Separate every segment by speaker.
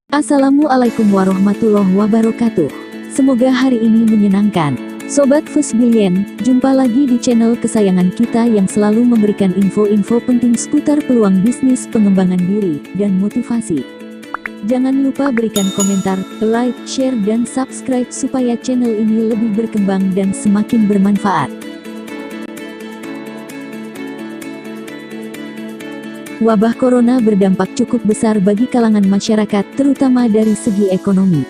Speaker 1: Assalamualaikum warahmatullahi wabarakatuh. Semoga hari ini menyenangkan. Sobat Fusbillion, jumpa lagi di channel kesayangan kita yang selalu memberikan info-info penting seputar peluang bisnis, pengembangan diri, dan motivasi. Jangan lupa berikan komentar, like, share, dan subscribe supaya channel ini lebih berkembang dan semakin bermanfaat. Wabah corona berdampak cukup besar bagi kalangan masyarakat, terutama dari segi ekonomi.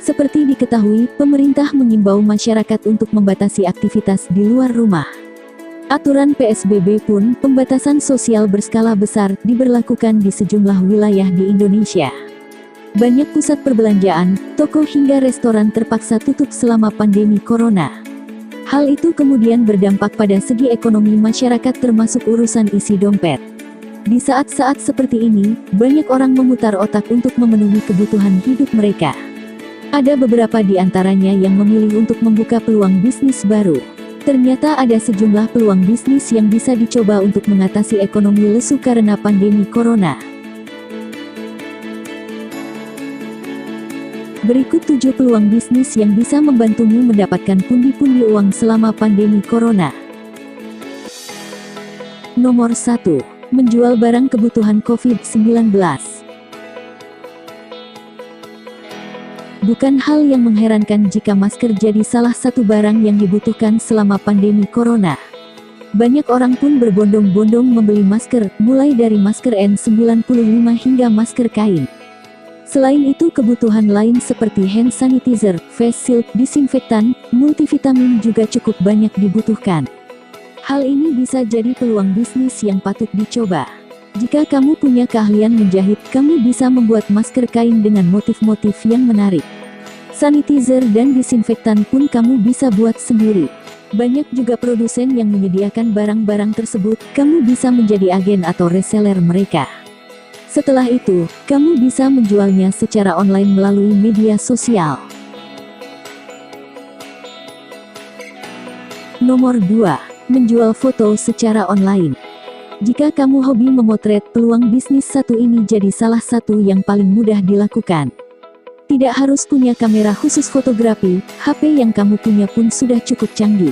Speaker 1: Seperti diketahui, pemerintah mengimbau masyarakat untuk membatasi aktivitas di luar rumah. Aturan PSBB pun, pembatasan sosial berskala besar, diberlakukan di sejumlah wilayah di Indonesia. Banyak pusat perbelanjaan, toko hingga restoran terpaksa tutup selama pandemi corona. Hal itu kemudian berdampak pada segi ekonomi masyarakat termasuk urusan isi dompet. Di saat-saat seperti ini, banyak orang memutar otak untuk memenuhi kebutuhan hidup mereka. Ada beberapa di antaranya yang memilih untuk membuka peluang bisnis baru. Ternyata ada sejumlah peluang bisnis yang bisa dicoba untuk mengatasi ekonomi lesu karena pandemi corona. Berikut 7 peluang bisnis yang bisa membantumu mendapatkan pundi-pundi uang selama pandemi corona. Nomor 1. Menjual barang kebutuhan COVID-19. Bukan hal yang mengherankan jika masker jadi salah satu barang yang dibutuhkan selama pandemi corona. Banyak orang pun berbondong-bondong membeli masker, mulai dari masker N95 hingga masker kain. Selain itu, kebutuhan lain seperti hand sanitizer, face shield, disinfektan, multivitamin juga cukup banyak dibutuhkan. Hal ini bisa jadi peluang bisnis yang patut dicoba. Jika kamu punya keahlian menjahit, kamu bisa membuat masker kain dengan motif-motif yang menarik. Sanitizer dan disinfektan pun kamu bisa buat sendiri. Banyak juga produsen yang menyediakan barang-barang tersebut, kamu bisa menjadi agen atau reseller mereka. Setelah itu, kamu bisa menjualnya secara online melalui media sosial. Nomor 2. Menjual foto secara online. Jika kamu hobi memotret, peluang bisnis satu ini jadi salah satu yang paling mudah dilakukan. Tidak harus punya kamera khusus fotografi, HP yang kamu punya pun sudah cukup canggih.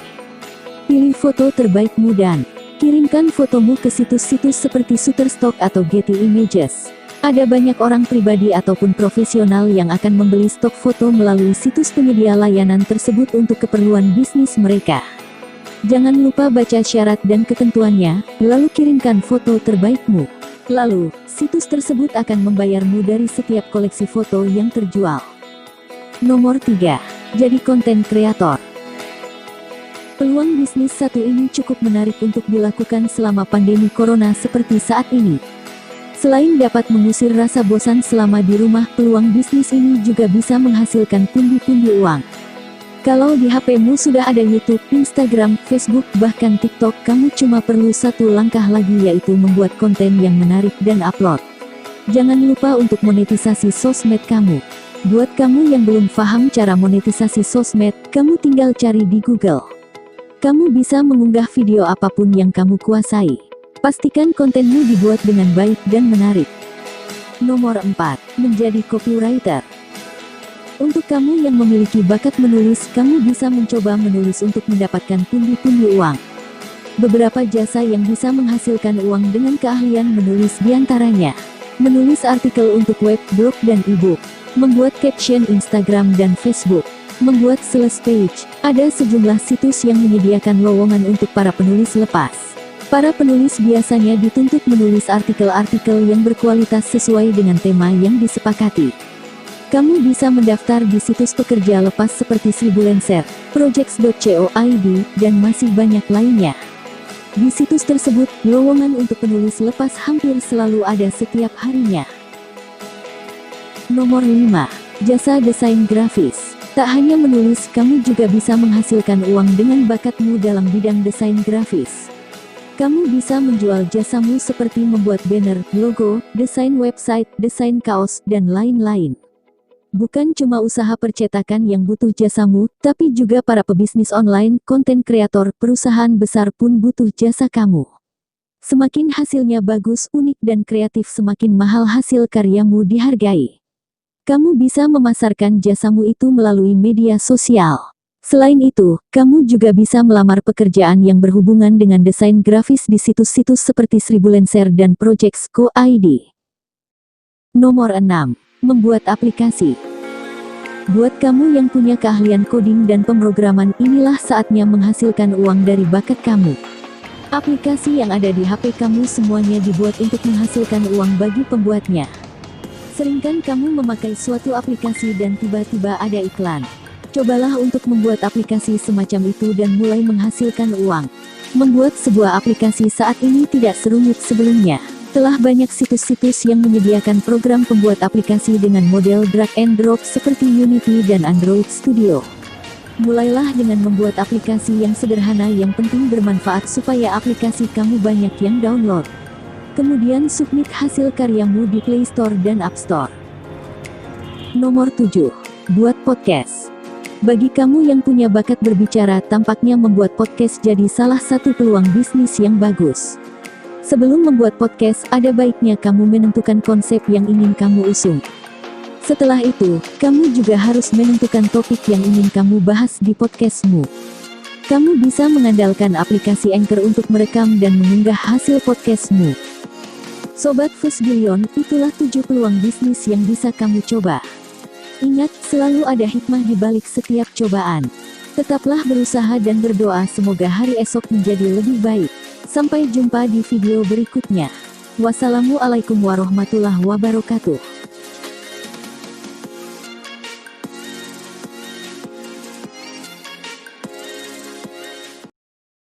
Speaker 1: Pilih foto terbaikmu dan kirimkan fotomu ke situs-situs seperti Shutterstock atau Getty Images. Ada banyak orang pribadi ataupun profesional yang akan membeli stok foto melalui situs penyedia layanan tersebut untuk keperluan bisnis mereka. Jangan lupa baca syarat dan ketentuannya, lalu kirimkan foto terbaikmu. Lalu, situs tersebut akan membayarmu dari setiap koleksi foto yang terjual. Nomor 3. Jadi konten kreator. Peluang bisnis satu ini cukup menarik untuk dilakukan selama pandemi corona seperti saat ini. Selain dapat mengusir rasa bosan selama di rumah, peluang bisnis ini juga bisa menghasilkan pundi-pundi uang. Kalau di HP-mu sudah ada YouTube, Instagram, Facebook, bahkan TikTok, kamu cuma perlu satu langkah lagi, yaitu membuat konten yang menarik dan upload. Jangan lupa untuk monetisasi sosmed kamu. Buat kamu yang belum paham cara monetisasi sosmed, kamu tinggal cari di Google. Kamu bisa mengunggah video apapun yang kamu kuasai. Pastikan kontenmu dibuat dengan baik dan menarik. Nomor 4. Menjadi copywriter. Untuk kamu yang memiliki bakat menulis, kamu bisa mencoba menulis untuk mendapatkan pundi-pundi uang. Beberapa jasa yang bisa menghasilkan uang dengan keahlian menulis diantaranya: menulis artikel untuk web, blog, dan e-book, membuat caption Instagram dan Facebook, membuat sales page. Ada sejumlah situs yang menyediakan lowongan untuk para penulis lepas. Para penulis biasanya dituntut menulis artikel-artikel yang berkualitas sesuai dengan tema yang disepakati. Kamu bisa mendaftar di situs pekerja lepas seperti Sribulancer, Projects.co.id, dan masih banyak lainnya. Di situs tersebut, lowongan untuk penulis lepas hampir selalu ada setiap harinya. Nomor 5. Jasa desain grafis. Tak hanya menulis, kamu juga bisa menghasilkan uang dengan bakatmu dalam bidang desain grafis. Kamu bisa menjual jasamu seperti membuat banner, logo, desain website, desain kaos, dan lain-lain. Bukan cuma usaha percetakan yang butuh jasamu, tapi juga para pebisnis online, konten kreator, perusahaan besar pun butuh jasa kamu. Semakin hasilnya bagus, unik dan kreatif, semakin mahal hasil karyamu dihargai. Kamu bisa memasarkan jasamu itu melalui media sosial. Selain itu, kamu juga bisa melamar pekerjaan yang berhubungan dengan desain grafis di situs-situs seperti Sribulancer dan Projects.co ID. Nomor 6. Membuat aplikasi. Buat kamu yang punya keahlian coding dan pemrograman, inilah saatnya menghasilkan uang dari bakat kamu. Aplikasi yang ada di HP kamu semuanya dibuat untuk menghasilkan uang bagi pembuatnya. Sering kan kamu memakai suatu aplikasi dan tiba-tiba ada iklan? Cobalah untuk membuat aplikasi semacam itu dan mulai menghasilkan uang. Membuat sebuah aplikasi saat ini tidak serumit sebelumnya. Telah banyak situs-situs yang menyediakan program pembuat aplikasi dengan model drag and drop seperti Unity dan Android Studio. Mulailah dengan membuat aplikasi yang sederhana, yang penting bermanfaat supaya aplikasi kamu banyak yang download. Kemudian submit hasil karyamu di Play Store dan App Store. Nomor 7. Buat podcast. Bagi kamu yang punya bakat berbicara, tampaknya membuat podcast jadi salah satu peluang bisnis yang bagus. Sebelum membuat podcast, ada baiknya kamu menentukan konsep yang ingin kamu usung. Setelah itu, kamu juga harus menentukan topik yang ingin kamu bahas di podcastmu. Kamu bisa mengandalkan aplikasi Anchor untuk merekam dan mengunggah hasil podcastmu. Sobat Fusbillion, itulah 7 peluang bisnis yang bisa kamu coba. Ingat, selalu ada hikmah di balik setiap cobaan. Tetaplah berusaha dan berdoa semoga hari esok menjadi lebih baik. Sampai jumpa di video berikutnya. Wassalamualaikum warahmatullahi wabarakatuh.